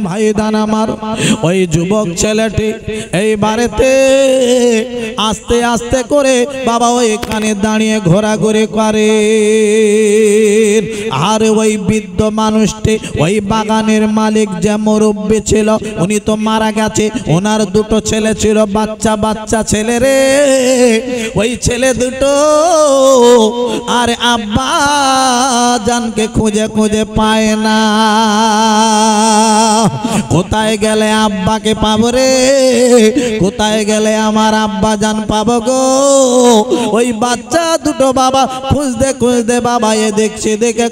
ভাইদান আমার ওই যুবক ছেলেটি এই বাড়িতে আস্তে আস্তে করে বাবা ওইখানে দাঁড়িয়ে ঘোরাঘুরি করে। আর ওই বৃদ্ধ মানুষটি ওই বাগানের মালিক যে মুরব্বি ছিল উনি তো মারা গেছে, ওনার দুটো ছেলে ছিল, বাচ্চা বাচ্চা ছেলে রে। ওই ছেলে দুটো আর আব্বা জানকে খুঁজে খুঁজে পায় না। কোথায় গেলে আব্বাকে পাবো রে, কোথায় গেলে আমার আব্বা জান পাবো গো। ওই বাচ্চা দুটো বাবা খুঁজতে খুঁজতে বাবা এ দেখছে দেখে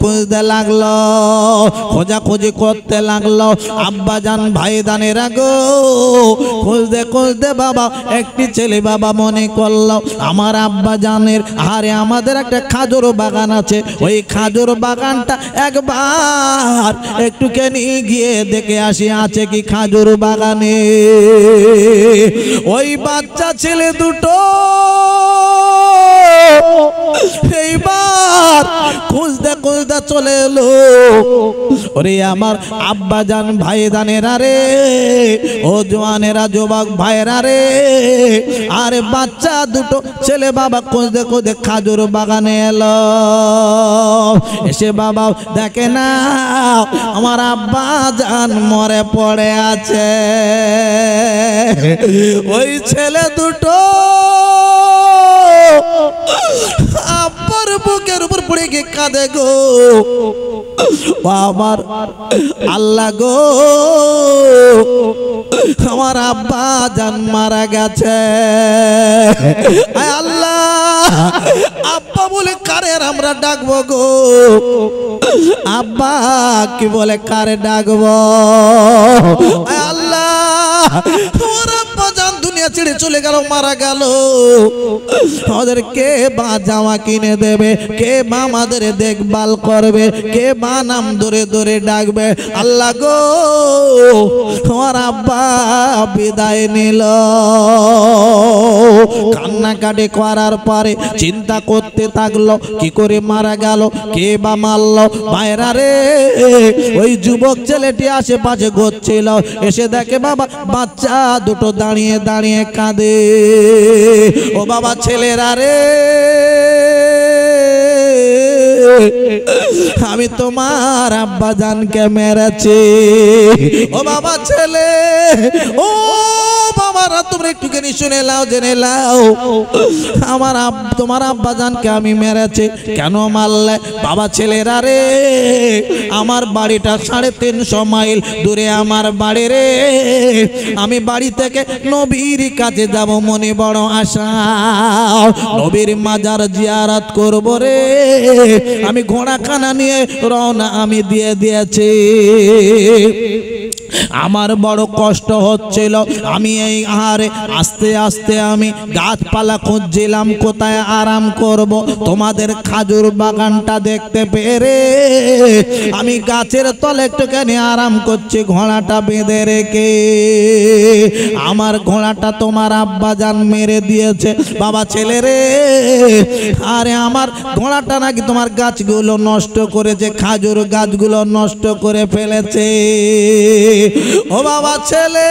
খুঁজতে লাগলো, খোঁজাখুঁজি করতে লাগলো। আব্বা জান ভাইদানেরা গো খুঁজতে খুঁজতে বাবা একটি ছেলে বাবা মনে করলো আমার আব্বা জানের আরে আমাদের একটা খাজুর বাগান আছে, ওই খাজুর বাগানটা একবার একটুখানি গিয়ে দেখে আসি আছে কি খাজুর বাগানে। ওই বাচ্চা ছেলে দুটো এইবার খুঁজতে খুঁজতে চলে এলো। ওরে আমার আব্বা জান ভাইদানেরা রে, ও জওয়ানেরা যুবক ভাইরা রে, আরে বাচ্চা দুটো ছেলে বাবা খুঁজতে খুঁজতে খাজুর বাগানে এলো। এসে বাবা দেখে না আমার আব্বা জান মরে পড়ে আছে। ওই ছেলে দুটো আব্বার বুকের উপর পড়ে গিয়ে কাঁদে গো, আমার আল্লাহ গো আমার আব্বা জান মারা গেছে। আল্লাহ আব্বা বলে কারে আমরা ডাকবো গো, আব্বা কি বলে কারে ডাকবো। আল্লাহ আমার আব্বা জান দুনিয়া ছেড়ে চলে গেল, মারা গেল, আমাদের কে বা জামা কিনে দেবে, কে বা আমাদের দেখভাল করবে, কে বা নাম ধরে ধরে ডাকবে। আল্লাহ গো আমার আব্বা বিদায় নিল। কান্নাকাটি করার পরে চিন্তা করতে থাকলো কি করে মারা গেল, কে বা মারলো। ভাইরা রে ওই যুবক ছেলেটি আশেপাশে ঘুরছিল, এসে দেখে বাবা বাচ্চা দুটো দাঁড়িয়ে দাঁড়িয়ে কাঁদে। ও বাবা ছেলেরা রে আমি তোমার আব্বা জানকে মেরেছি। ও বাবা ছেলে, ও বাবারা তোমরা একটুখানি শুনে লাও, জেনে লাও, আমার তোমার আব্বা জানকে আমি মেরেছি। কেন মারলে? বাবা ছেলেরা রে আমার বাড়িটা 350 মাইল দূরে আমার বাড়ি রে। আমি বাড়ি থেকে নবীর কাছে যাব, মনে বড় আশা, নবীর মাজার জিয়ারত করব রে। আমি ঘোড়াখানা নিয়ে রওনা আমি দিয়ে দিয়েছি। আমার বড় কষ্ট হচ্ছিল, আমি এই আহারে আস্তে আস্তে আমি গাছপালা খুঁজছিলাম কোথায় আরাম করব। তোমাদের খাজুর বাগানটা দেখতে পেরে আমি গাছের তলে একটুখানি আরাম করছি ঘোড়াটা বেঁধে রেখে। আমার ঘোড়াটা তোমার আব্বা জান মেরে দিয়েছে বাবা ছেলে রে। আরে আমার ঘোড়াটা নাকি তোমার গাছগুলো নষ্ট করেছে, খাজুর গাছগুলো নষ্ট করে ফেলেছে। ও বাবা ছেলে,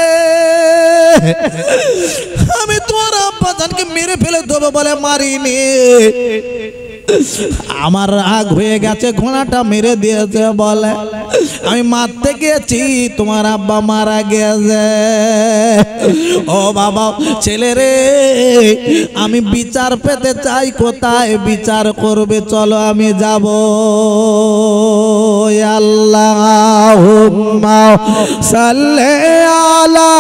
আমি তোমার আব্বা জানকে মেরে ফেলে দেবো বলে মারিনি, আমার রাগ হয়ে গেছে, ঘোড়াটা মেরে দিয়েছে বলে আমি মারতে গেছি, তোমার আব্বা মারা গেছে। ও বাবা ছেলে রে আমি বিচার পেতে চাই, কোথায় বিচার করবে চলো আমি যাব। আল্লাহুম্মা সাল্লি আলা,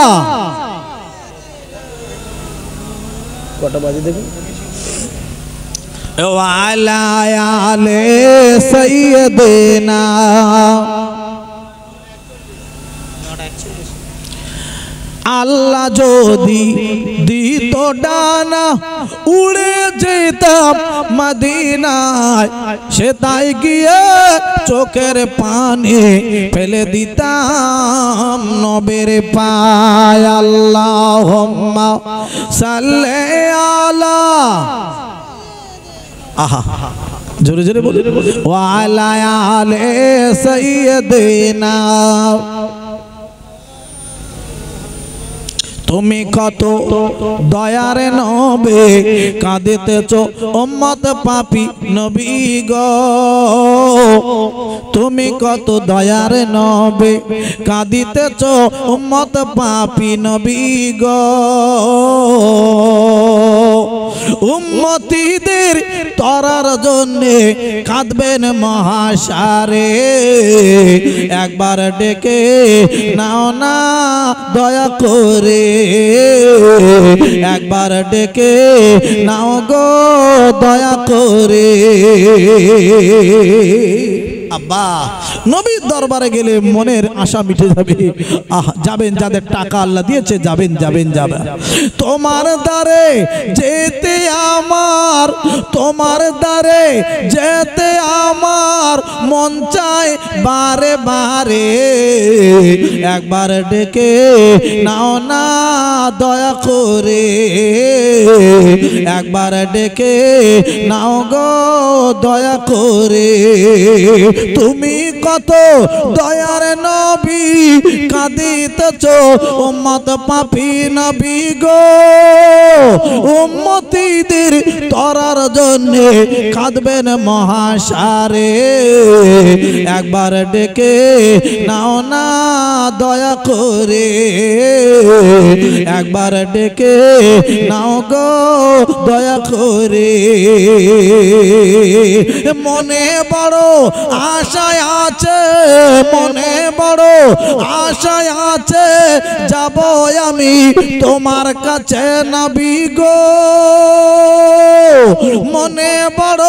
কটা বাজে দেখুন, ওয়ালা আলে সাইয়্যিদিনা। আল্লাহ যদি দিত ডানা উড়ে যেতাম মদিনায়, সেটাই গিয়ে চোখের পানি ফেলে দিতাম নবীর পায়। আল্লাহুম্মা সাল্লি আলা, আহা জোরে জোরে বলে ওয়া আলা আলে সাইয়্যিদিনা তুমি কত দয়ার নবী কাঁদিতেছ উম্মত পাপী নবী গো তুমি কত দয়ার নবী কাঁদিতেছ উম্মত পাপী নবী গো উম্মতীদের তরার জন্য কাঁদবেন মহাসারে একবার ডেকে নাও না দয়া করে একবার ডেকে নাও গো দয়া করে আব্বা নবীর দরবারে গেলে মনের আশা মিটে যাবে যাবেন যাদের টাকা আল্লাহ দিয়েছে যাবেন যাবেন যাবেন তোমার দ্বারে যেতে আমার তোমার দ্বারে যেতে আমার মন চায় বারে বারে একবার ডেকে নাও না দয়া করে একবার ডেকে নাও গো দয়া করে তুমি কত দয়ার নবী কাঁদিতেছ উম্মত পাপী নবী গো উম্মতীদের তরার জন্য কাঁদবেন মহাসারে একবার ডেকে নাও না দয়া করে একবার ডেকে নাও গো দয়া করে মনে বড় আশায় আছে মনে বড় আশায় আছে যাব আমি তোমার কাছে নবী গো মনে বড়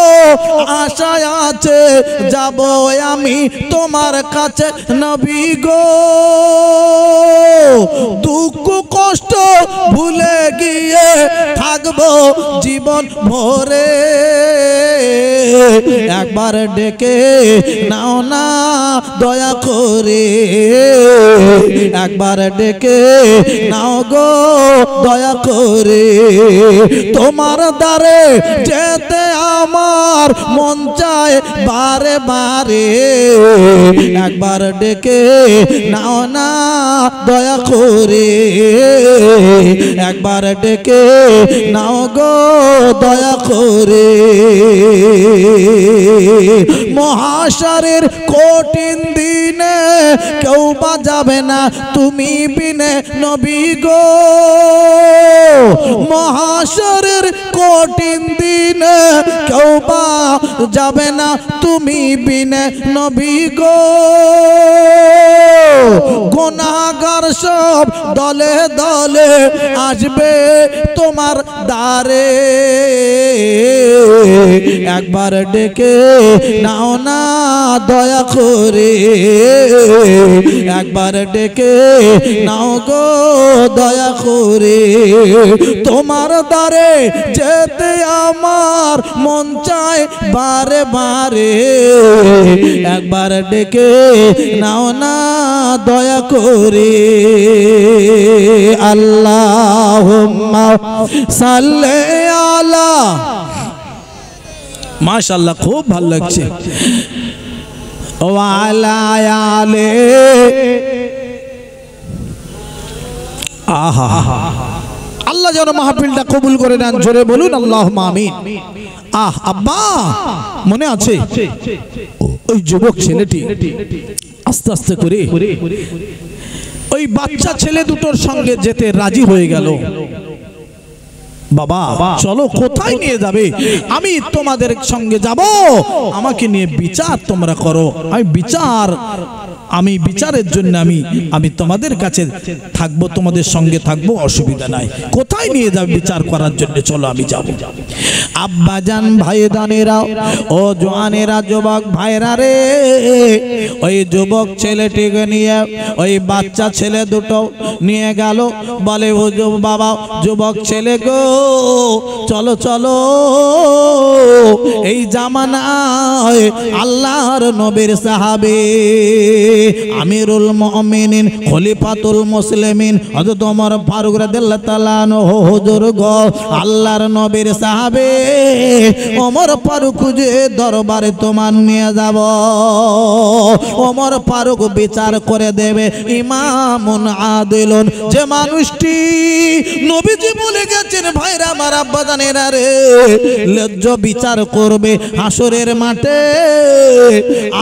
আশায় আছে যাব আমি তোমার কাছে নবী গো দুঃখ কষ্ট ভুলে গিয়ে থাকবো জীবন ভরে একবার ডেকে নাও না দয়া করে একবার ডেকে নাও গো দয়া করে তোমার দ্বারে যেতে আমার মন চায় বারে বারে একবার ডেকে নাও না দয়া করে একবার ডেকে নাও গো দয়া করে মহাশারের কঠিন দিনে কেউ বা যাবে না তুমি বিনে নবী গো মহাশারের কঠিন দিনে কেউ বা যাবে না তুমি বিনে নবী গো গুনাহগার সব দলে দলে আসবে তোমার দ্বারে একবার ডেকে নাও না দয়া করে একবার ডেকে নাও গো দয়া করে তোমার দ্বারে যেতে আমার মন চায় বারে বারে একবার ডেকে নাও না দয়া করে আল্লাহুম্মা সাল্লি আলা মাশাআল্লাহ খুব ভালো লাগছে ওয়ালা আলে আহা আল্লাহ যেন মাহফিলটা কবুল করে নেন জোরে বলুন আল্লাহুম্মা আমিন আব্বা মনে আছে ওই যুবক ছেলেটি আস্তে আস্তে করে ওই বাচ্চা ছেলে দুটোর সঙ্গে যেতে রাজি হয়ে গেল বাবা চলো কোথায় নিয়ে যাবে আমি তোমাদের সঙ্গে যাব আমাকে নিয়ে বিচার তোমরা করো আমি বিচারের জন্য আমি তোমাদের কাছে থাকবো তোমাদের সঙ্গে থাকবো অসুবিধা নাই কোথায় নিয়ে যাবে বিচার করার জন্য চলো আমি যাব আব্বাজান ভাইদানেরা ও জওয়ানেরা যুবক ভাইরা রে ওই যুবক ছেলেটিকে নিয়ে ওই বাচ্চা ছেলে দুটো নিয়ে গেল বলে ও বাবা যুবক ছেলে গো চলো চলো এই জামানায় আল্লাহর নবীর সাহাবী আমিরুল মুমিনিন খলিফাতুল মুসলিমিন হযরত ওমর ফারুক রাদিয়াল্লাহু তাআলা আনহু হুজুর গো, আল্লাহর নবীর সাহাবে ওমর ফারুক খুঁজে দরবারে তোমার নিয়ে যাব। ওমর ফারুক বিচার করে দেবে ইমামুন আদিলুন, যে মানুষটি নবীজি বলে গেছেন ভাইরা আমার আব্বাজানেরা রে, ন্যায্য বিচার করবে হাসরের মাঠে,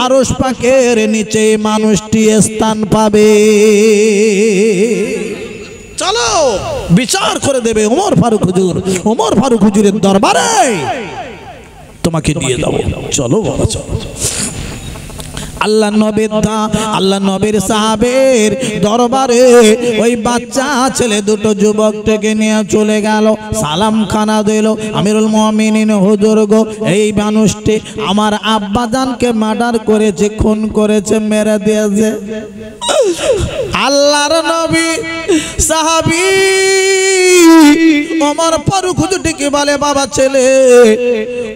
আরশ পাকের নিচে মানুষটি স্থান পাবে। চলো বিচার করে দেবে ওমর ফারুক হুজুর। ওমর ফারুক হুজুরের দরবারে তোমাকে দিয়ে দাও। চলো বাবা চলো। আল্লাহ নবীর সাহাবের দরবারে ওই বাচ্চা ছেলে দুটো যুবকটাকে নিয়ে চলে গেল, সালাম খানা দিল। আমিরুল মুমিনিন হুজুর গো, এই মানুষটি আমার আব্বাজানকে মার্ডার করেছে, খুন করেছে, মেরে দিয়েছে। আল্লাহর নবী সাহাবী ওমর ফারুক হুজুরটিকে বলে, বাবা ছেলে,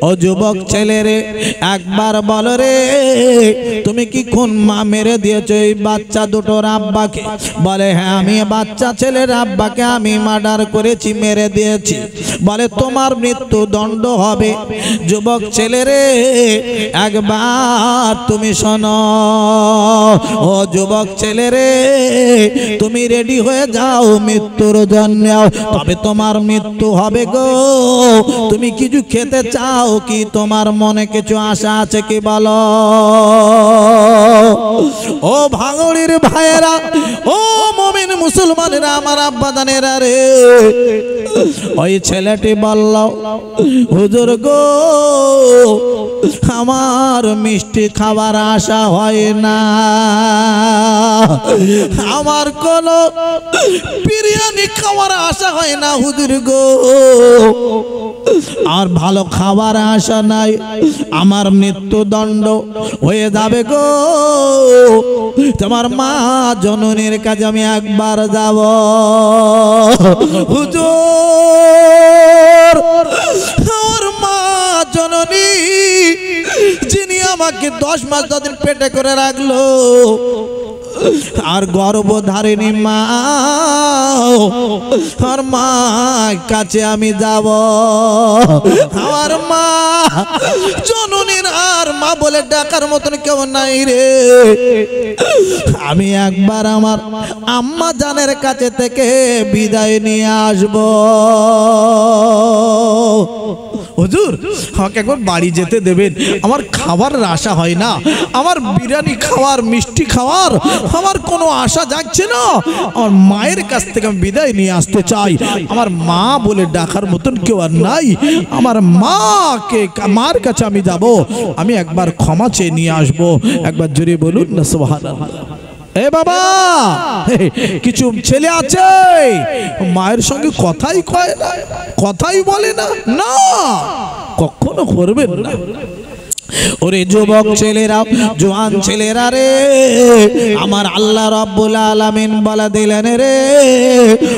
ও যুবক ছেলে রে, একবার বলো রে, তুমি কি খুন মেরে দিয়েছো এই বাচ্চা দুটোর আব্বাকে? বলে হ্যাঁ, আমি বাচ্চা ছেলের আব্বাকে আমি মার্ডার করেছি, মেরে দিয়েছি। বলে তোমার মৃত্যু দণ্ড হবে। যুবক ছেলে রে, একবার তুমি শোনো, ও যুবক ছেলে রে, তুমি রেডি হয়ে যাও মৃত্যুর জন্য, তবে তোমার মৃত্যু হবে গো। তুমি কিছু খেতে চাও কি? তোমার মনে কিছু আশা আছে কি বলো? ও ভাঙড়ির ভাইয়েরা, ও মুমিন মুসলমানেরা, আমার আব্বাজানেরা রে, ওই ছেলেটি বলল, হুজুর গো, আমার মিষ্টি খাবার আশা হয় না, আমার কোনো বিরিয়ানি খাওয়ার আশা হয় না হুজুর গো, আর ভালো খাবার আশা নাই, আমার মৃত্যুদণ্ড হয়ে যাবে গো। তোমার মা জননীর কাছে আমি একবার যাব। হুজুর, আমার মা জননী, যিনি আমাকে 10 মাস 10 দিন পেটে করে রাখলো, আর গর্ভধারিণী মা, আর মা কাছে আমি যাব। আমার মা জননীর আর মা বলে ডাকার মতন কেউ নাই রে। আমি একবার আমার আম্মা জানের কাছে থেকে বিদায় নিয়ে আসব। হুজুর, আমাকে একবার বাড়ি যেতে দেবেন, আমার খাবারের আশা হয় না, আমার বিরিয়ানি খাওয়ার, মিষ্টি খাওয়ার আমার কোনো আশা জাগছে না। আমার মায়ের কাছ থেকে আমি বিদায় নিয়ে আসতে চাই। আমার মা বলে ডাকার মতন কেউ আর নাই। আমার মার কাছে আমি যাব, আমি একবার ক্ষমা চেয়ে নিয়ে আসবো। একবার জোরে বলুন না সুবহানাল্লাহ। এ বাবা, কিছু ছেলে আছে মায়ের সঙ্গে কথাই কয় না, কথাই বলে না, না কখনো করবেন না। ওরে যুবক ছেলেরা, জওয়ান ছেলেরা রে, আমার আল্লাহ রাব্বুল আলামিন বলে দিলেন রে,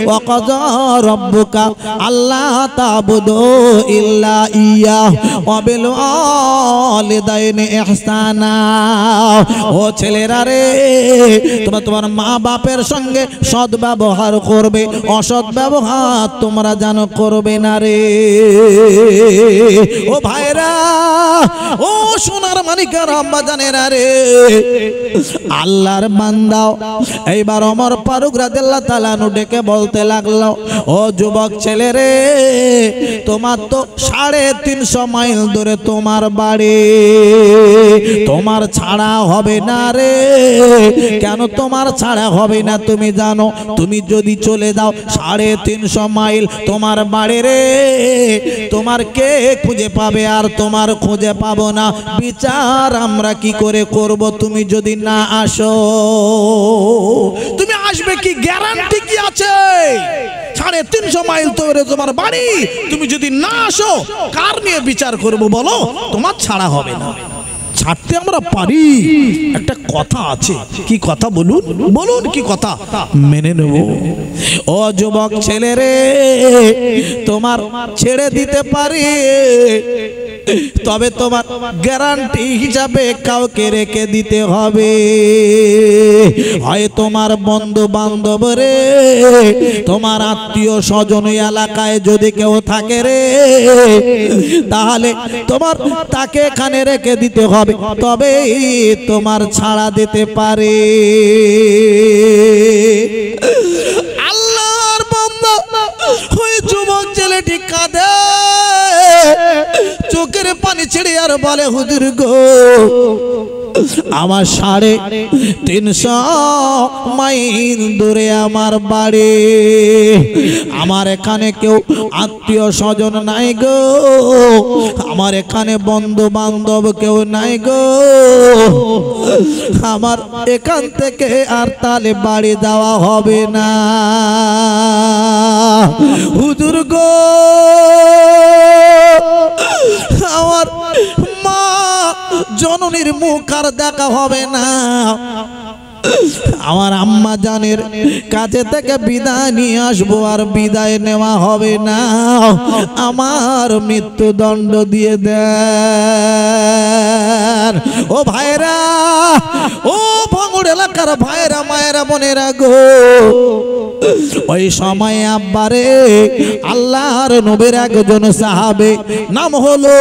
ওয়াকাযা রাব্বুকা আল্লা তা'বুদু ইল্লা ইয়াহু ওয়া বিল ওয়ালিদাইনি ইহসানা। ও ছেলেরা রে, তোমরা তোমার মা বাপের সঙ্গে সৎ ব্যবহার করবে, অসৎ ব্যবহার তোমরা জানো করবে না রে। ও ভাইরা, ও সোনার মানিকের আম্মা জানেরা রে, আল্লাহর বান্দাও এইবার ওমর ফারুক রাদিয়াল্লাহু তাআলা আনহু ডেকে বলতে লাগলো, ও যুবক ছেলে রে, তোমার তো 350 মাইল দূরে তোমার বাড়ি, তোমার ছাড়া হবে না রে। কেন তোমার ছাড়া হবে না তুমি জানো? তুমি যদি চলে যাও 350 মাইল তোমার বাড়ি রে, তোমার কে খুঁজে পাবে? আর তোমার খুঁজে পাবো না। বিচার আমরা কি করে করব তুমি যদি না আসো? তুমি আসবে কি গ্যারান্টি কি আছে? 350 মাইল তোমার বাড়ি, তুমি যদি না আসো কার নিয়ে বিচার করব বলো? তোমার ছাড়া হবে না। ছাড়তে আমরা পারি, একটা কথা আছে। কি কথা বলুন, বলুন কি কথা? মেনে নেব। ও যুবক ছেলে রে, তোমার ছেড়ে দিতে পারি, তবে তোমার গ্যারান্টি হিসাবে কাউকে রেখে দিতে হবে। হয় তোমার বন্ধু বান্ধব রে, তোমার আত্মীয় স্বজন এলাকায় যদি কেউ থাকে রে, তাহলে তোমার তাকে এখানে রেখে দিতে হবে, তবে তোমার ছাড়া দিতে পারে। আল্লাহর বান্দা ওই যুবক ছেলেটি কাঁদে, চোখের পানি ছেড়ে আর বলে, হুজুর গো, আমার 350 মাইল দূরে আমার বাড়ি, আমার এখানে কেউ আত্মীয় স্বজন নাই গো, আমার এখানে বন্ধু বান্ধব কেউ নাই গো, আমার এখান থেকে আর তাহলে বাড়ি যাওয়া হবে না। হুজুর গো, আমার মা জননীর মুখ আর দেখা হবে না, আমার আম্মা জানের কাছে থেকে বিদায় নিয়ে আসবো, আর বিদায় নেওয়া হবে না, আমার মৃত্যুদণ্ড দিয়ে দেন। ও ভাইরা, ও ভাঙড় এলাকার ভাইরা, মায়েরা, বোনেরা গো, ওই সময় আব্বারে আল্লাহর নবীর একজন সাহাবে, নাম হলো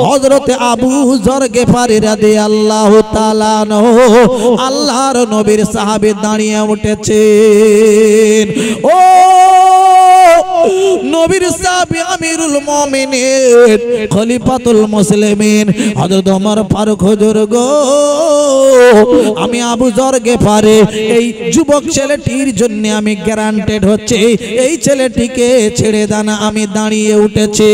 হযরতে আবু যর গিফারী রাদিয়াল্লাহু তাআলা আনহু, আল্লাহর নবীর সাহাবে দাঁড়িয়ে উঠেছেন। ও নবীর সাহাবী আমিরুল মুমিনিন খলিফাতুল মুসলিমিন হযরত ওমর ফারুক হুজুর গো, আমি আবু যর গিফারী এই যুবক ছেলেটির জন্য আমি গ্যারান্টেড হচ্ছে, এই ছেলেটিকে ছেড়ে দেন, আমি দাঁড়িয়ে উঠেছি।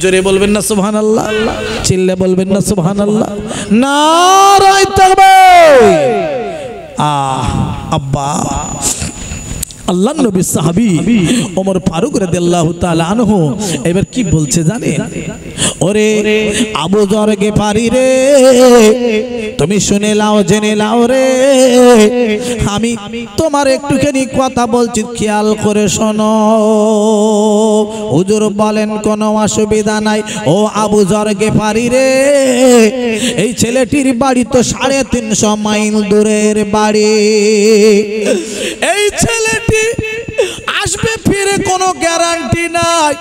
জোরে বলবেন না সুবহানাল্লাহ, চিল্লে বলবেন না সুবহানাল্লাহ, নারায়ে তাকবীর। আব্বা আল্লাহর নবী সাহাবী ওমর ফারুক রাদিয়াল্লাহু তাআলা আনহু এবার কি বলছে জানেন? ওরে আবু যর গিফারী রে, তুমি শুনে লাও, জেনে লাও রে, আমি তোমার একটুখানি কথা বলছি, খেয়াল করে শোনো। হুজুর বলেন কোনো অসুবিধা নাই। ও আবু যর গিফারী রে, এই ছেলেটির বাড়ি তো 350 মাইল দূরের বাড়ি, এই ছেলেটি আসবে ফিরে কোনো গ্যারান্টি নাই,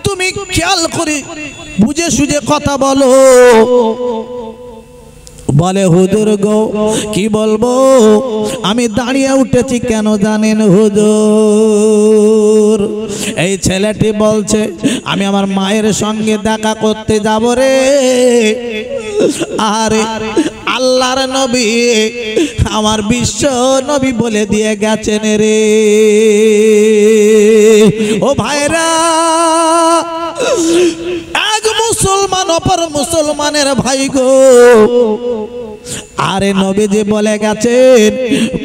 তুমি খেয়াল করে বুঝে সুঝে কথা বলো। বলে হুজুর গো, কি বলবো, আমি দাঁড়িয়ে উঠেছি কেন জানেন হুজুর? এই ছেলেটি বলছে আমি আমার মায়ের সঙ্গে দেখা করতে যাব রে। আরে আল্লাহর নবী, আমার বিশ্ব নবী বলে দিয়ে গেছেন রে। ও ভাইরা, এক মুসলমান অপর মুসলমানের ভাই গো, আরে নবীজি বলে গেছেন,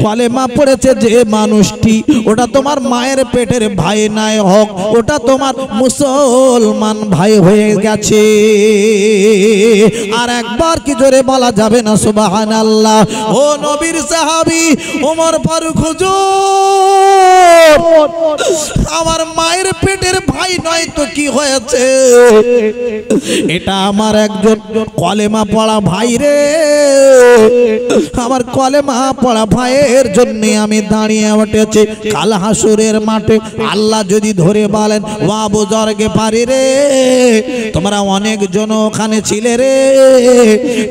কলেমা পড়েছে যে মানুষটি, ওটা তোমার মায়ের পেটের ভাই নাই হোক, ওটা তোমার মুসলমান ভাই হয়ে গেছে। আর একবার কি জোরে বলা যাবে না সুবহানাল্লাহ? ও নবীর সাহাবী ওমর ফারুক হুজুর, আমার মায়ের পেটের ভাই নয় তো কি হয়েছে, এটা আমার একজন কলেমা পড়া ভাই রে, আমার কলেমা পড়া ভাইয়ের জন্য আমি দাঁড়িয়ে উঠেছি। কাল হাসুরের মাঠে আল্লাহ যদি ধরে বলেন, ও আবু যর গিফারী রে, তোমরা অনেক জন ওখানে ছিলে রে,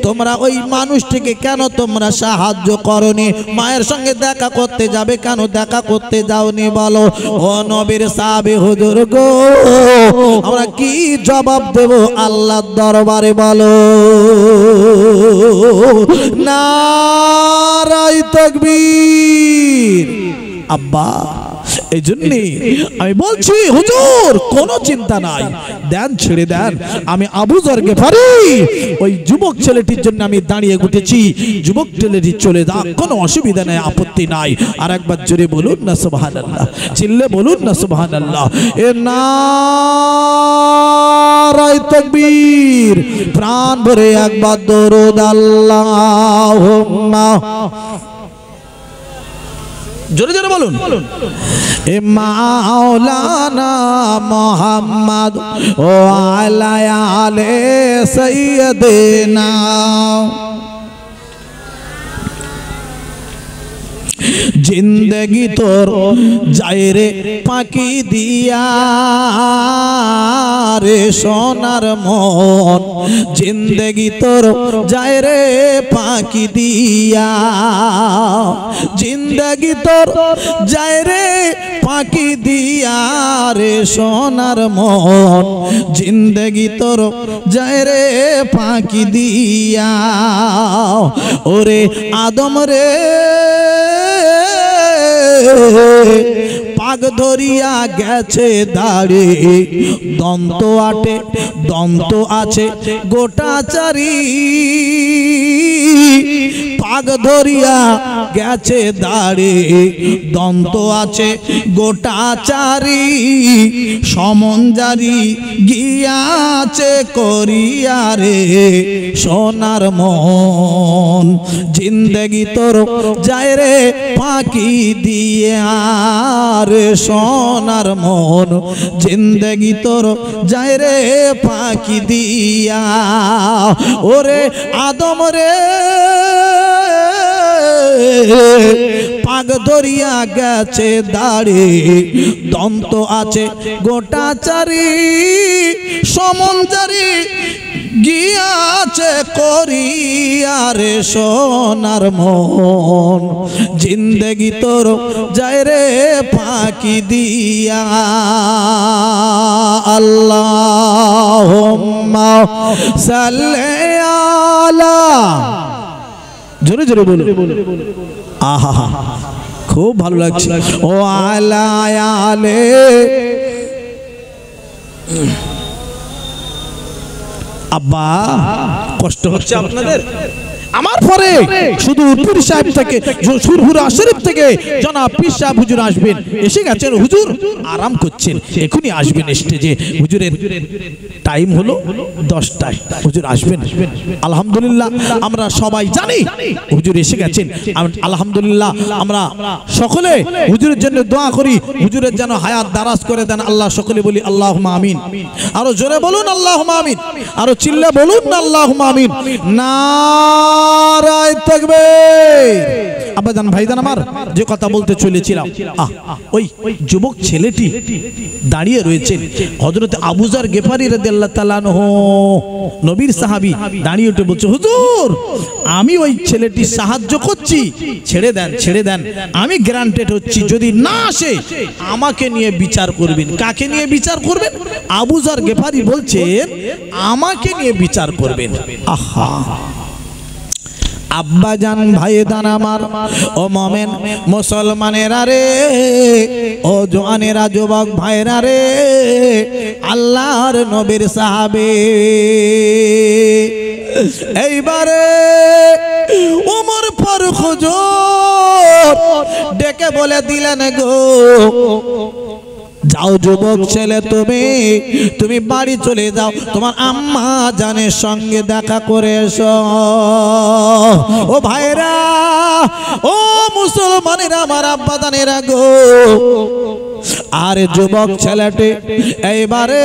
তোমরা ওই মানুষটিকে কেন তোমরা সাহায্য করনি? মায়ের সঙ্গে দেখা করতে যাবে কেন দেখা করতে যাওনি বলো? ও নবীর সাহাবী হুজুর গো, আমরা কি জবাব দেব আল্লাহর দরবারে বলো? নারায়ে তাকবীর। আব্বা, এই জন্যে আমি বলছি হুজুর কোনো চিন্তা নাই, দেন ছেড়ে দেন, আমি আবু যর গিফারী ওই যুবক ছেলেটির জন্য আমি দাঁড়িয়ে উঠেছি, যুবক ছেলেটি চলে যাক, কোনো অসুবিধা নাই, আপত্তি নাই। আর একবার জোরে বলুন না সুবহানাল্লাহ, চিল্লে বলুন না সুবহানাল্লাহ। এ নারায়ে তাকবীর, প্রাণ ভরে একবার দরুদ আল্লাহুম্মা জোরে জোরে বলুন। এ মাওলানা মোহাম্মদ ও আলা আলে সাইয়্যিদিনা। जिंदगी तोर जाए रे पाकी दिया रे सोनार मन, जिंदगी तोर जाए रे पाकी दिया, जिंदगी तोर जाए रे पाकी दिया रे सोनार मन, जिंदगी तोर जाए रे पाकी दिया। ओरे आदम रे पाग धरिया गेছে দাড়ি, দন্ত আটে দন্ত আছে গোটা চারি, পাগ ধরিয়া গেছে দাড়ি, দন্ত আছে গোটা চারি, সমঞ্জারি গিয়াছে করিয়া রে সোনার মন, জিন্দগি তোর যায় রে ফাঁকি দিয়া রে সোনার মন, জিন্দগি তোর যায় রে ফাঁকি দিয়া। ওরে আদম রে পাগ ধরিয়া গেছে দাড়ি, দন্ত আছে গোটা চারি, সমঞ্জারি গিয়াছে করিয়া রে সোনার মন, জিন্দগি তোর যায় রে ফাঁকি দিয়া। আল্লাহুম্মা সাল্লি আলা, জোরে জোরে বলো। আহা খুব ভালো লাগছে। ও আলা আলে, আব্বা কষ্ট হচ্ছে আপনাদের? আমার পরে শুধু পীর সাহেব থেকে, সুরহুরা শরীফ থেকে জনাব পীর সাহেব হুজুর আসবেন, এসে গেছেন হুজুর, আরাম করছেন, এখনই আসবেন স্টেজে। হুজুরের টাইম হলো 10টায়, হুজুর আসবেন। আলহামদুলিল্লাহ আমরা সবাই জানি হুজুর এসে গেছেন। আলহামদুলিল্লাহ আমরা সকলে হুজুরের জন্য দোয়া করি, হুজুরের যেন হায়াত দারাজ করে দেন আল্লাহ। সকলে বলি আল্লাহুম্মা আমিন। আরো জোরে বলুন আল্লাহুম্মা আমিন, আরো চিল্লা বলুন আল্লাহুম্মা আমিন। নারায়ে তাকবীর। আব্বাজান ভাইজান আমার যে কথা বলতে চলেছিলাম, ওই যুবক ছেলেটি দাঁড়িয়ে রয়েছেন, হযরত আবু যর গিফারী রাদিয়াল্লাহু তাআলা আনহু নবীর সাহাবী, দাঁড়িয়ে উঠে বলছে, হুজুর আমি ওই ছেলেটির সাহায্য করছি, ছেড়ে দেন ছেড়ে দেন, আমি গ্যারান্টেড হচ্ছি যদি না আসে আমাকে নিয়ে বিচার করবেন। কাকে নিয়ে বিচার করবেন? আবু যর গিফারী বলছেন আমাকে নিয়ে বিচার করবেন। আহা আব্বাজান ভাইদান আমার, ও মোমেন মুসলমানেরা রে, ও জওয়ানেরা যুবক ভাইরা রে, আল্লাহর নবীর সাহাবে এইবারে ওমর ফারুক হুজুর ডেকে বলে দিলেন, গো যাও যুবক ছেলে, তুমি বাড়ি চলে যাও, তোমার আম্মা জানের সঙ্গে দেখা করে এসো। ও ভাইরা, ও মুসলমানেরা, আমার আব্বা জানেরা গো, আর যুবক ছেলেটি এইবারে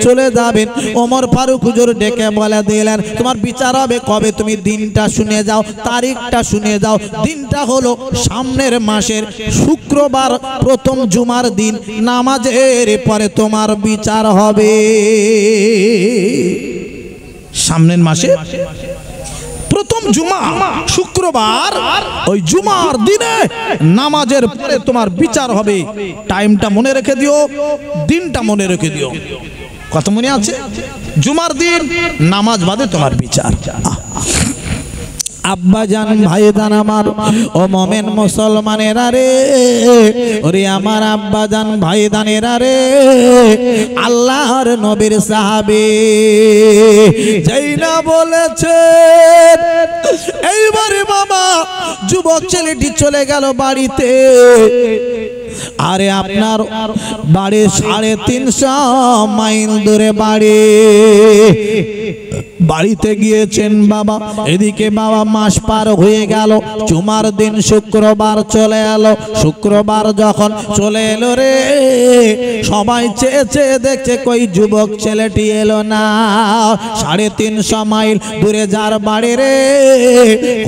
চলে যাবেন। ওমর ফারুক হুজুর ডেকে বলে দিলেন, তোমার বিচার হবে কবে? তুমি দিনটা শুনে যাও, তারিখটা শুনে যাও। দিনটা হলো সামনের মাসের শুক্রবার, প্রথম জুমার দিন, নামাজের পরে তোমার বিচার হবে। সামনের মাসে প্রথম জুমা শুক্রবার, ওই জুমার দিনে নামাজের পরে তোমার বিচার হবে। টাইমটা মনে রেখে দিও, দিনটা মনে রেখে দিও। কত মনে আছে? জুমার দিন, নামাজ বাদে তোমার বিচার। আব্বাজান ভাইজান আমার, ও মোমেন মুসলমানেরা রে, ওরে আমার আব্বাজান ভাইজানেরা রে, আল্লাহর নবীর সাহাবী যেই না বলেছেন, এইবারে বাবা যুবক ছেলেটি চলে গেল বাড়িতে। আরে আপনার বাড়ি 350 মাইল দূরে বাড়ি, বাড়িতে গিয়েছেন বাবা, এদিকে বাবা মাস পার হয়ে গেল, জুমার দিন শুক্রবার চলে এলো। শুক্রবার যখন চলে এলো রে, সবাই চেয়ে চেয়ে দেখছে কই যুবক ছেলেটি এলো না। 350 মাইল দূরে যার বাড়ি রে,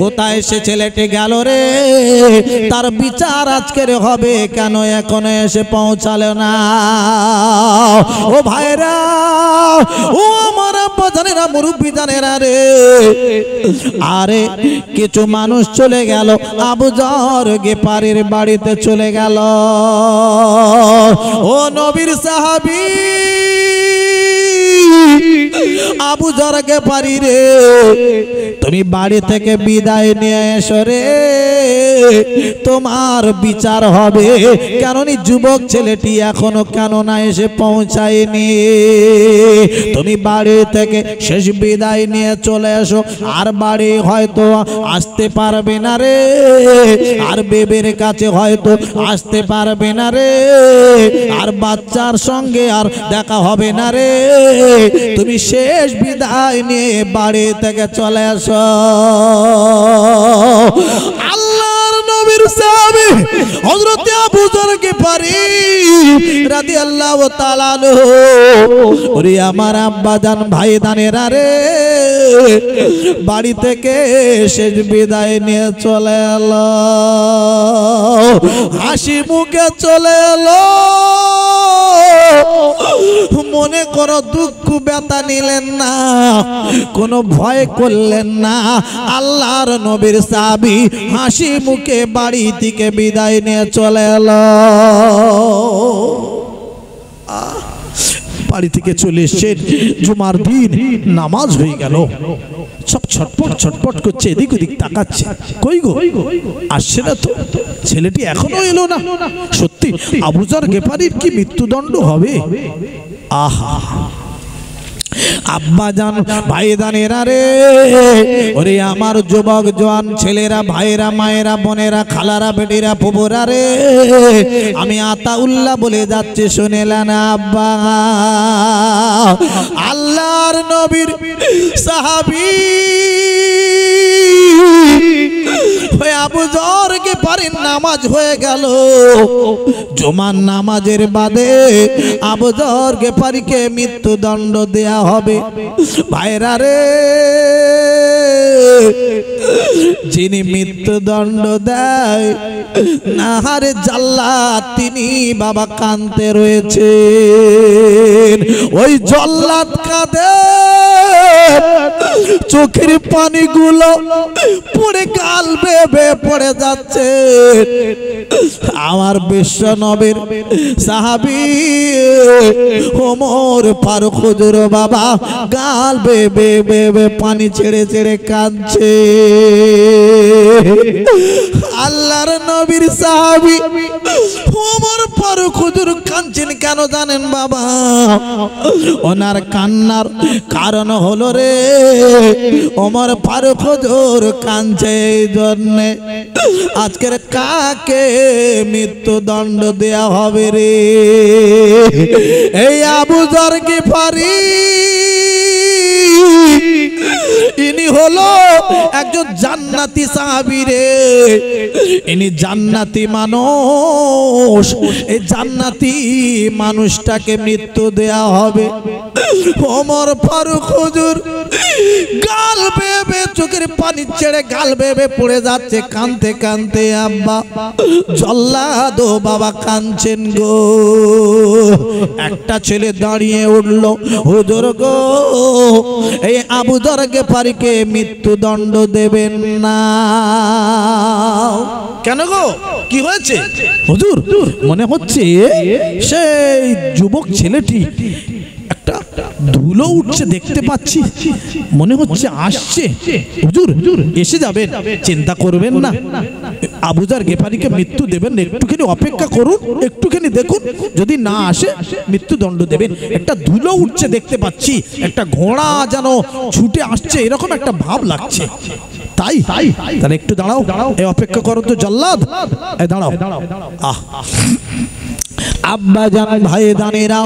কোথায় সে ছেলেটি গেল রে? তার বিচার আজকের হবে, কেন এখনো এসে পৌঁছালো না? ও ভাইরা, ও আমার আব্বা জানেরা, মুরব্বী জানেরা রে, আরে কিছু মানুষ চলে গেল আবু যর গেফারির বাড়িতে চলে গেল। ও নবীর সাহাবী আবু যর গেফারি রে, তুমি বাড়ি থেকে বিদায় নিয়ে এসো রে, তোমার বিচার হবে। কেননি যুবক ছেলেটি এখনো কেন না এসে পৌঁছায়নি? তুমি বাড়ি থেকে শেষ বিদায় নিয়ে চলে এসো, আর বাড়ি হয়তো আসতে পারবে না রে, আর বেবের কাছে হয়তো আসতে পারবে না রে, আর বাচ্চার সঙ্গে আর দেখা হবে না রে। তুমি শেষ বিদায় নিয়ে বাড়ি থেকে চলে আসো। আল্লাহর নবীর সাহাবী হযরত আবু যর গেফারি রাদিয়াল্লাহু তাআলা আনহু, ওরে আমার আব্বা জান ভাই দানেরা রে, বাড়ি থেকে শেষ বিদায় নিয়ে চলে এলো, হাসি মুখে চলে এলো। মনে করো দুঃখ ব্যথা নিলেন না, কোনো ভয় করলেন না। আল্লাহর নবীর সাহাবী হাসি মুখে বাড়ি থেকে বিদায় নিয়ে চলে এলো। বাড়ি থেকে চলে এসে জুমার দিন নামাজ হয়ে গেল, সব ছটপট ছটপট করছে, এদিক ওদিক তাকাচ্ছে, কই গো আসছে না তো, ছেলেটি এখনো এলো না। সত্যি আবু যর গেফারির কি মৃত্যুদণ্ড হবে? আহা আব্বা জান ভাই দানেরা রে, ওরে আমার যুবক জওয়ান ছেলেরা, ভাইরা, মায়েরা, বোনেরা, খালারা, বেটিরা, ফুবুরা রে, আমি আতাউল্লাহ বলে যাচ্ছি, শুনেলেন আব্বা? আল্লাহর নবীর সাহাবী আবু যর গেফারির নামাজ হয়ে গেল। জুমার নামাজের বাদে আবু যর গেফারিকে মৃত্যুদণ্ড দেয়া হবে। ভাইরা রে, যিনি মৃত্যুদণ্ড দেয় নাহারে জাল্লাদ, তিনি বাবা কাঁদতে রয়েছে। ওই জল্লাদ কাঁদে, চোখের পানিগুলো পড়ে গাল বেয়ে পড়ে যাচ্ছে। আমার বিশ্ব নবীর সাহাবী ওমর ফারুক হুজুর বাবা গাল বেয়ে পানি ছেড়ে ছেড়ে কাঁদছে। আল্লাহর নবীর সাহাবী ওমর ফারুক হুজুর কাঁদছেন কেন জানেন বাবা? ওনার কান্নার কারণ হলো রে, ওমর ফারুক হুজুর কাঁদছে এই জন্যে আজকের কাকে মৃত্যুদণ্ড দেয়া হবে রে? এই আবু যর গেফারি, ইনি হলো একজন জান্নাতি সাহাবী রে, ইনি জান্নাতি মানুষ। এই জান্নাতি মানুষটাকে মৃত্যু দেয়া হবে। ওমর ফারুক হুজুর গাল বেয়ে চোখের পানি ছেড়ে গাল বেয়ে পড়ে যাচ্ছে, কাঁদতে কাঁদতে আব্বা জল্লাদ বাবা কাঁদছেন গো। একটা ছেলে দাঁড়িয়ে উঠলো, হুজুর গো, এই আবু যর গেফারিকে মৃত্যুদণ্ড দেবেন না। কেন গো, কি হয়েছে? হুজুর মনে হচ্ছে সেই যুবক ছেলেটি একটা ধুলো উঠছে দেখতে পাচ্ছি, মনে হচ্ছে আসছে। হুজুর এসে যাবেন, চিন্তা করবেন না, আবু যর গেফারিকে মৃত্যু দেবেন, একটুখানি অপেক্ষা করুন, একটুখানি দেখুন, যদি না আসে মৃত্যুদণ্ড দেবেন। একটা ধুলো উঠছে দেখতে পাচ্ছি, একটা ঘোড়া যেন ছুটে আসছে, এরকম একটা ভাব লাগছে। তাই তাহলে একটু দাঁড়াও, এই অপেক্ষা করো তো জল্লাদ, এই দাঁড়াও। আব্বা জান ভাই দানিরা,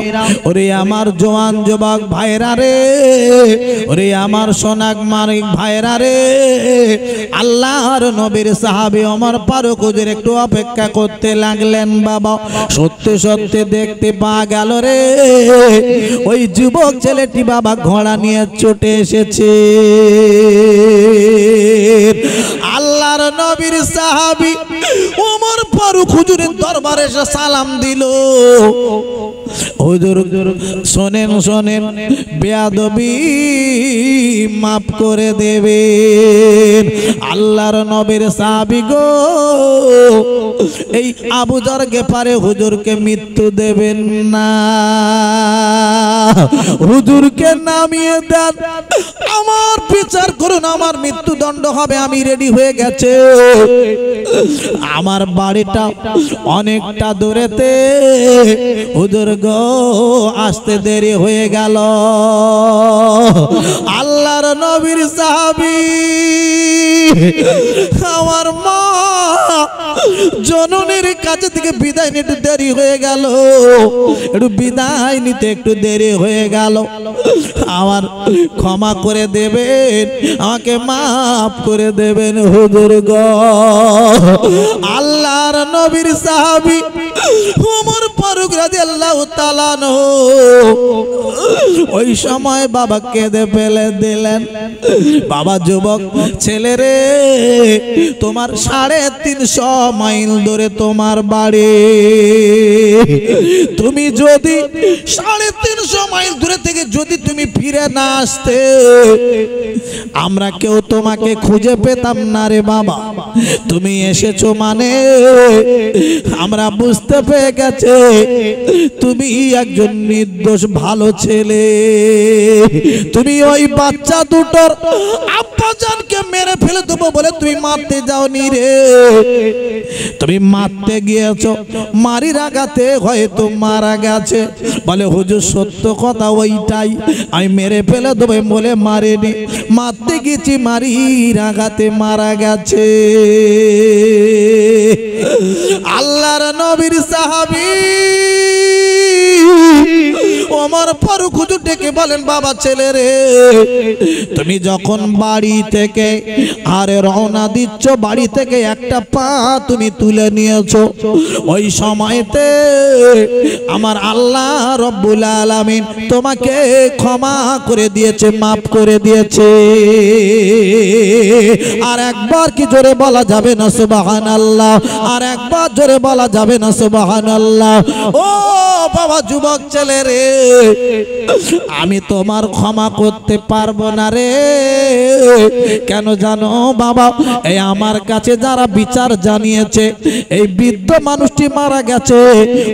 ওরে আমার জওয়ান যুবক ভাইরা রে, ওরে আমার সোনাক মানিক ভাইরা রে, আল্লাহর নবীর সাহাবী ওমর ফারুক হুজুর একটু অপেক্ষা করতে লাগলেন। বাবা সত্যি সত্যি দেখতে পাওয়া গেল রে, ওই যুবক ছেলেটি বাবা ঘোড়া নিয়ে ছুটে এসেছে। আল্লাহর নবীর সাহাবী ওমর ফারুক হুজুরের দরবারে এসে সালাম দিল। হুজুর শোনেন শোনেন, বেয়াদবি মাফ করে দেবেন। আল্লাহর নবীর সাহাবী গো, এই আবু যর গেফারে হুজুরকে মৃত্যু দেবেন না, হুজুরকে নামিয়ে দেন, আমার বিচার করুন, আমার মৃত্যুদণ্ড হবে, আমি রেডি হয়ে গেছে। আমার বাড়িটা অনেকটা দূরেতে, হুজুর গো আসতে দেরি হয়ে গেল। আল্লাহর নবীর সাহাবী আমার মা জননীর কাছে থেকে বিদায় নিতে দেরি হয়ে গেল, একটু বিদায় নিতে একটু দেরি হয়ে গেল, আমার ক্ষমা করে দেবেন, আমাকে মাফ করে দেবেন হুজুর গো। আল্লাহর নবীর সাহাবী ওমর ফারুক রাদিয়াল্লাহু তাআলা আনহু ওই সময় বাবা কেঁদে ফেলে দিলেন। বাবা যুবক ছেলে রে, তোমার 350 মাইল দূরে তোমার বাড়ি, তুমি যদি 350 মাইল দূরে থেকে যদি তুমি ফিরে না আসতে, আমরা কেউ তোমাকে খুঁজে পেতাম না রে বাবা। তুমি এসেছো মানে আমরা বুঝতে পেরে গেছে তুমি একজন নির্দোষ ভালো ছেলে। তুমি ওই বাচ্চা দুটোর আব্বাজানকে মেরে ফেলে দেবো বলে তুমি মারতে যাওনি রে, তুমি মারতে গিয়েছো, মারির আঘাতে হয়তো মারা গেছে। বলে হুজুর সত্য কথা ওইটাই, আমি মেরে ফেলে দেবো বলে মারিনি, মারতে গেছি, মারির আঘাতে মারা গেছে। আল্লাহর নবীর সাহাবী ওমর ফারুক হুজুর ডেকে বলেন, বাবা ছেলে রে, তুমি যখন বাড়ি থেকে আরে রওনা দিচ্ছ, বাড়ি থেকে একটা পা তুমি তুলে নিয়েছো, ওই সময়তে আমার আল্লাহ রব্বুল আলামিন তোমাকে ক্ষমা করে দিয়েছে, মাফ করে দিয়েছে। আর একবার কি জোরে বলা যাবে না সুবহানাল্লাহ? আর একবার জোরে বলা যাবে না সুবহানাল্লাহ? ও বাবা যুবক ছেলে রে, আমি তোমার ক্ষমা করতে পারবো না রে। কেন জানো বাবা? এই আমার কাছে যারা বিচার জানিয়েছে, এই বৃদ্ধ মানুষটি মারা গেছে,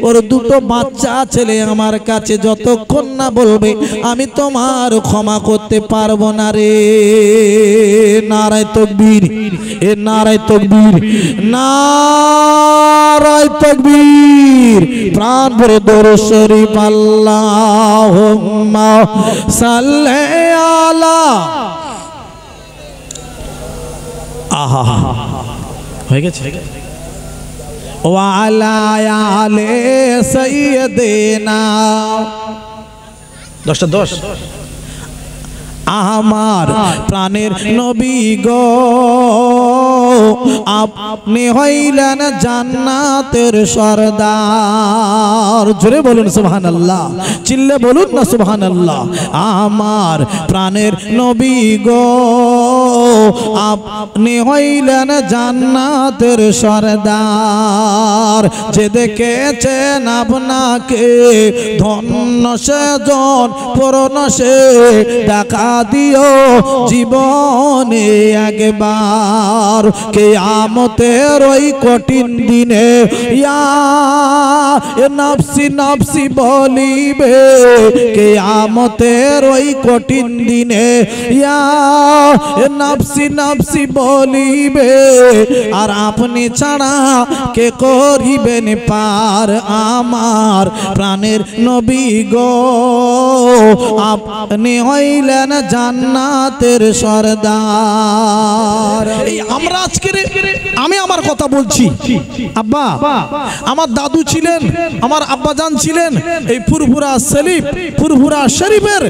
ওর দুটো বাচ্চা ছেলে আমার কাছে যতক্ষণ না বলবে আমি তোমার ক্ষমা করতে পারবো না রে। নারায়ে তাকবীর, এ নারায়ে তাকবীর, নারায়ে তাকবীর। প্রাণ ভরে দরুদ শরীফ আল্লাহুম্মা সাল্লি আলা। আহা হয়ে গেছে। ওয়া আলা আলি সাইয়্যিদিনা। 10টা 10। আমার প্রাণের নবী গো, আপনি হইলেন জান্নাতের সরদার। জোরে বলুন সুবহানাল্লাহ, চিল্লে বলুন না সুবহানাল্লাহ। আমার প্রাণের নবী গো, আপনি হইলেন জান্নাতের সরদার। যে দেখেছেন আপনাকে ধন্য সেজন, পূর্ণ সে দেখা দিও জীবনে একবার। কিয়ামতের ওই কঠিন দিনে ইয়া নফসি নফসি বলিবে, কিয়ামতের ওই কঠিন দিনে ইয়া নাফসি নাফসি বলিবে আর আপনি ছাড়া কে করিবেন পার আমার প্রাণের নবী গো আপনি হইলেন জান্নাতের সরদার। এই আমরা আজকে আমি আমার কথা বলছি আব্বা আমার দাদু ছিলেন আমার আব্বাজান ছিলেন এই ফুরফুরা শরীফ ফুরফুরা শরীফের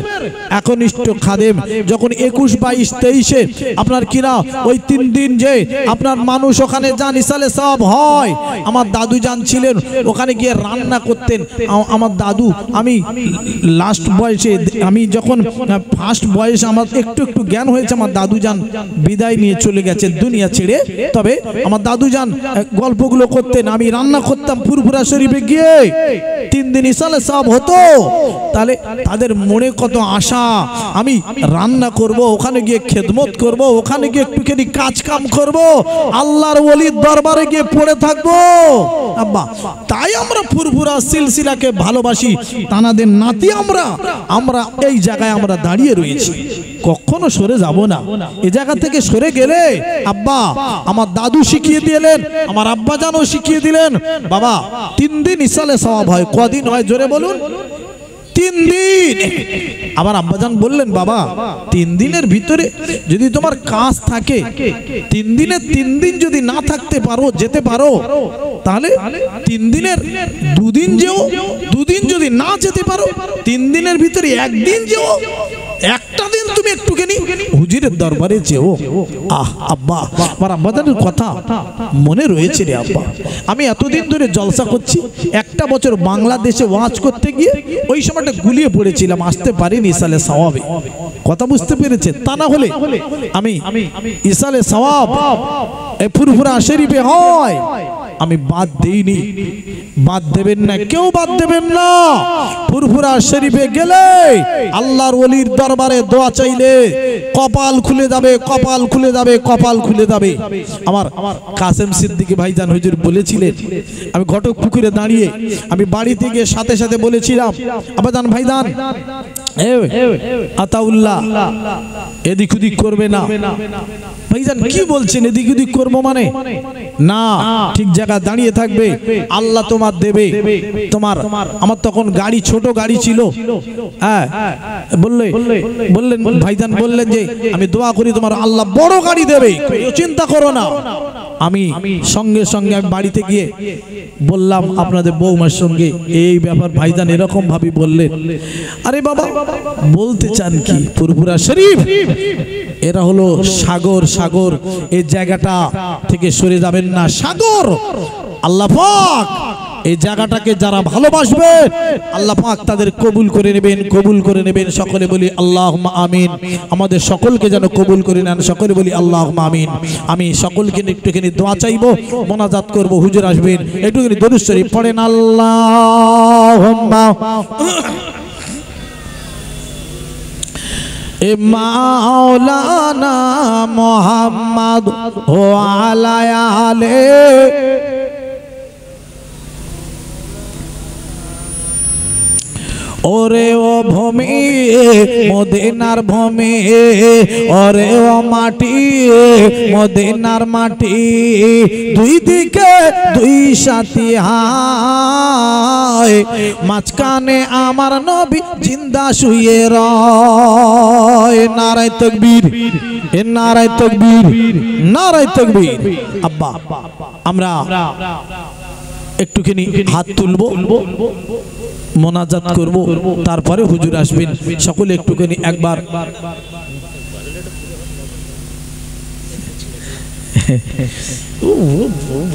একনিষ্ঠ খাদেম। যখন 21, 22, 23-এ আপনার কিনা ওই 3 দিন যে আপনার মানুষ ওখানে যান ইসালে সওয়াব হয়, আমার দাদু জান ছিলেন ওখানে গিয়ে রান্না করতেন। আমার দাদু আমি লাস্ট বয়সে আমি যখন ফার্স্ট বয়স আমার একটু একটু জ্ঞান হয়েছে আমার দাদু জান বিদায় নিয়ে চলে গেছেন দুনিয়া ছেড়ে। তবে আমার দাদু জান গল্পগুলো করতেন, আমি রান্না করতাম ফুরফুরা শরীফে গিয়ে 3 দিন ইসালে সওয়াব হতো। তাহলে তাদের মনে কত আশা আমি রান্না করব, ওখানে গিয়ে খেদমত করব, ওখানে গিয়ে একটুখানি কাজ কাম করব, আল্লাহর ওলির দরবারে গিয়ে পড়ে থাকবো আব্বা। তাই আমরা ফুরফুরা সিলসিলাকে ভালোবাসি, তানাদের নাতি আমরা এই জায়গায় আমরা দাঁড়িয়ে রয়েছি, কখনো সরে যাব না। এই জায়গা থেকে সরে গেলে আব্বা আমার দাদু শিখিয়ে দিলেন, আমার আব্বা জানও শিখিয়ে দিলেন বাবা 3 দিন ইসালে সওয়াব হয়। কদিন হয় জোরে বলুন? 3 দিন। আবার আব্বাজান বললেন বাবা 3 দিনের ভিতরে যদি তোমার কাজ থাকে 3 দিনে 3 দিন যদি না থাকতে পারো যেতে পারো তাহলে 3 দিনের 2 দিন যেও, 2 দিন যদি না যেতে পারো 3 দিনের ভিতরে 1 দিন যেও, একটা দিন তুমি একটুখানি হুজুরের দরবারে যেও। আব্বা আমার আব্বাজানের কথা মনে রয়েছে রে আব্বা। আমি এতদিন ধরে জলসা করছি, একটা বছর বাংলাদেশে ওয়াজ করতে গিয়ে ওই সময়টা গুলিয়ে পড়েছিলাম, আসতে পারিনি ইসালে সওয়াবে। কথা বুঝতে পেরেছে? তা না হলে আমি ইসালে সওয়াব এই ফুরফুরা শরীফে হয় আমি বাদ দেইনি। বাদ দেবেন না, কেউ বাদ দেবেন না। ফুরফুরা শরীফে গেলে আল্লাহর ওলির দরবারে দোয়া চাইলে কপাল খুলে যাবে, কপাল খুলে যাবে, কপাল খুলে যাবে। আমার কাসেম সিদ্দিকী ভাইজান হুজুর বলেছিলেন, আমি ঘটক পুকুরে দাঁড়িয়ে আমি বাড়িতে গিয়ে সাথে সাথে বলেছিলাম আবাজান ভাইজান আতাউল্লাহ এদিক ওদিক করবে না। ভাইজান কি বলছেন এদিক ওদিক করবো মানে? না, ঠিক জায়গা দাঁড়িয়ে থাকবে, আল্লাহ তোমার দেবে। তোমার আমার তখন গাড়ি ছোট গাড়ি ছিল, হ্যাঁ বললেন ভাইজান বললেন যে আমি দোয়া করি তোমার আল্লাহ বড় গাড়ি দেবে, চিন্তা করো না। আমি সঙ্গে সঙ্গে আমি বাড়িতে গিয়ে বললাম আপনাদের বৌমার সঙ্গে এই ব্যাপার, ভাইজান এরকম ভাবে বললেন। আরে বাবা বলতে চান কি? ফুরফুরা শরীফ এরা হলো সাগর, সাগর এই জায়গাটা থেকে সরে যাবেন না। সাগর আল্লাহ পাক এই জায়গাটাকে যারা ভালোবাসবে আল্লাহ পাক তাদের কবুল করে নেবেন, কবুল করে নেবেন। সকলে বলি আল্লাহুম্মা আমিন। আমাদের সকলকে যেন কবুল করে নেন, সকলে বলি আল্লাহুম্মা আমিন। আমি সকলকে একটুখানি দোয়া চাইবো, মোনাজাত করব, হুজুর আসবেন, একটুখানি দরুদ শরীফ পড়েন। আল্লাহুম্মা মাওলানা মুহাম্মদ ওয়া আলা আলে ওরে ও ভূমি মদিনার ভূমি, ওরে ও মাটি মদিনার মাটি, দুই দিকে দুই সাথী হায়, মাঝখানে আমার নবী জিন্দা শুয়ে রয়। নারায়ে তাকবীর, নারায়ে তাকবীর, নারায়ে তাকবীর। আব্বা আমরা একটুখানি হাত তুলবো, মোনাজাত করব, তারপরে হুজুর আসবেন। সকলে একটুখানি একবার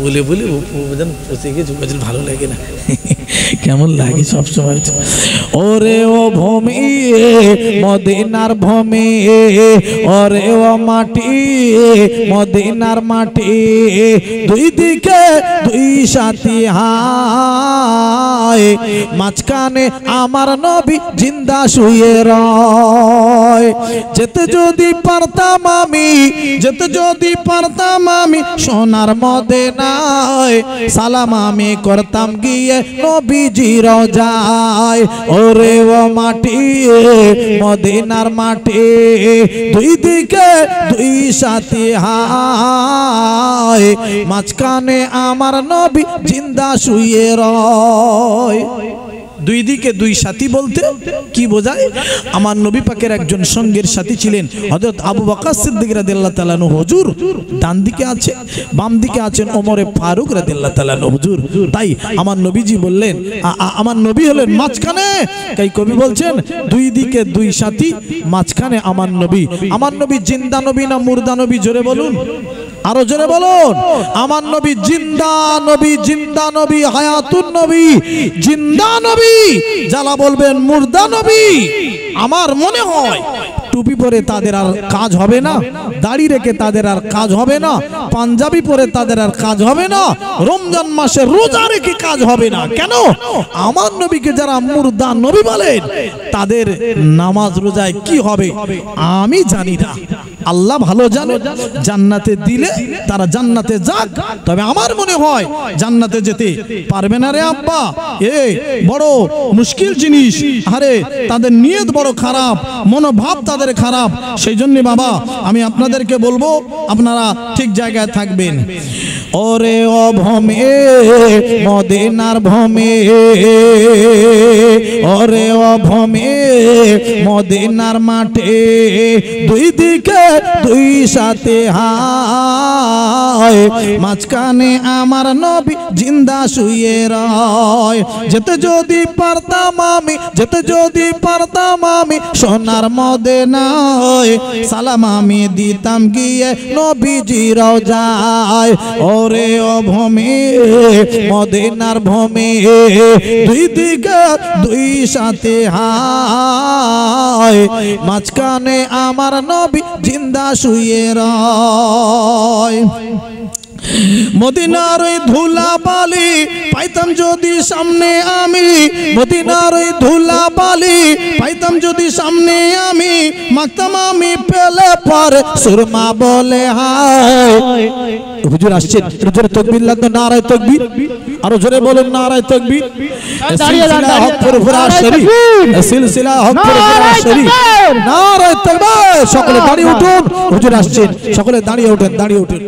বলে বলে পচে গেছে, ভালো লাগে না, কেমন লাগে সব সময়। ওরে ও ভূমি মদিনার ভূমি, ওরে ও মাটি মদিনার মাটি, দুই দিকে দুই সাথী হায়, মাঝখানে আমার নবী জিন্দা শুয়ে রয়। যেতে যদি পারতাম আমি, যেতে যদি পারতাম পারতাম আমি সোনার মদিনায় সালাম আমি করতাম গিয়ে নবীজির রওজায় ওরে ও মাটি মদিনার মাটি দুই দিকে দুই সাথী হায় মাঝখানে আমার নবী জিন্দা শুয়ে রয় দুই দিকে দুই সাথী বলতে কি বোঝায় আমার নবী পাকের একজন সঙ্গের সাথী ছিলেন হযরত আবু বকর সিদ্দিক রাদিয়াল্লাহু তাআলা আনহু হুজুর ডান দিকে আছে বাম দিকে আছেন ওমরে ফারুক রাদিয়াল্লাহু তাআলা আনহু হুজুর তাই আমার নবীজি বললেন আমার নবী হলেন মাঝখানে তাই কবি বলছেন দুই দিকে দুই সাথী মাঝখানে আমার নবী জিন্দা নবী না মুর্দা নবী জোরে বলুন আরো জোরে বলুন আমার নবী জিন্দা নবী হায়াতুন নবী জিন্দা নবী যারা বলবেন মুর্দা নবী আমার মনে হয় টুপি পরে তাদের আর কাজ হবে না দাড়ি রেখে তাদের আর কাজ হবে না পাঞ্জাবি পরে তাদের আর কাজ হবে না রমজান মাসে রোজা রেখে কাজ হবে না কেন আমার নবীকে যারা মুর্দা নবী বলেন তাদের নামাজ রোজায় কি হবে আমি জানি না আল্লাহ ভালো জানে জান্নাতে দিলে তারা জান্নাতে যাক তবে আমার মনে হয় জান্নাতে যেতে পারবে না রে আব্বা বড় মুশকিল জিনিস আরে তাদের নিয়ত বড় খারাপ মনোভাব তাদের খারাপ সেই জন্য বাবা আমি আপনাদেরকে বলবো আপনারা ঠিক জায়গায় থাকবেন ওরে ও ভূমি মদিনার ভূমি ওরে ও ভূমি মদিনার মাঠে দুই দিকে দুই সাথে হায় মাঝখানে আমার নবী জিন্দা শুয়ে রয় যেতে যদি পারতাম আমি সোনার মদিনায় সালাম আমি দিতাম গিয়ে নবীজির রওজায় ওরে ও ভূমি মদিনার ভূমি দুই দিকে দুই সাথে হায় মাঝখানে আমার নবী জিন্দা শুয়ে রয় মদিনার ওই ধুলা বালি পাইতাম যদি সামনে আমি মদিনার ওই ধুলা বালি পাইতাম যদি সামনে আমি মাখতাম আমি পেলে পর সুরমা বলে হায় হুজুর আসছেন জোরে তাকবীর লাগবে নারায়ে তাকবীর আরো জোরে বলেন নারায়ে তাকবীর সিলসিলা হক ফুরফুরা শরীফ সিলসিলা হক ফুরফুরা শরীফ নারায়ে তাকবীর সকলে দাঁড়িয়ে উঠুন হুজুর আসছেন সকলে দাঁড়িয়ে উঠেন